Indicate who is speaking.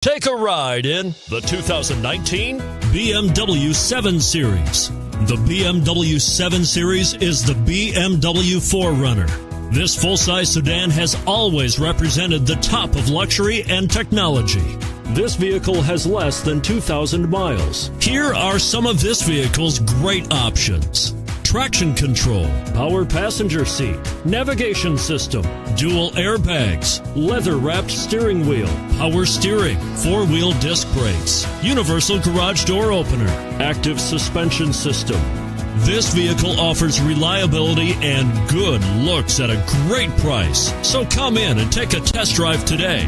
Speaker 1: Take a ride in the 2019
Speaker 2: BMW 7 Series. The BMW 7 Series is the BMW 4Runner. This full-size sedan has always represented the top of luxury and technology. This vehicle has less than 2,000 miles. Here are some of this vehicle's great options: traction control, power passenger seat, navigation system, dual airbags, leather-wrapped steering wheel, power steering, four-wheel disc brakes, universal garage door opener, active suspension system. This vehicle offers reliability and good looks at a great price. So come in and take a test drive today.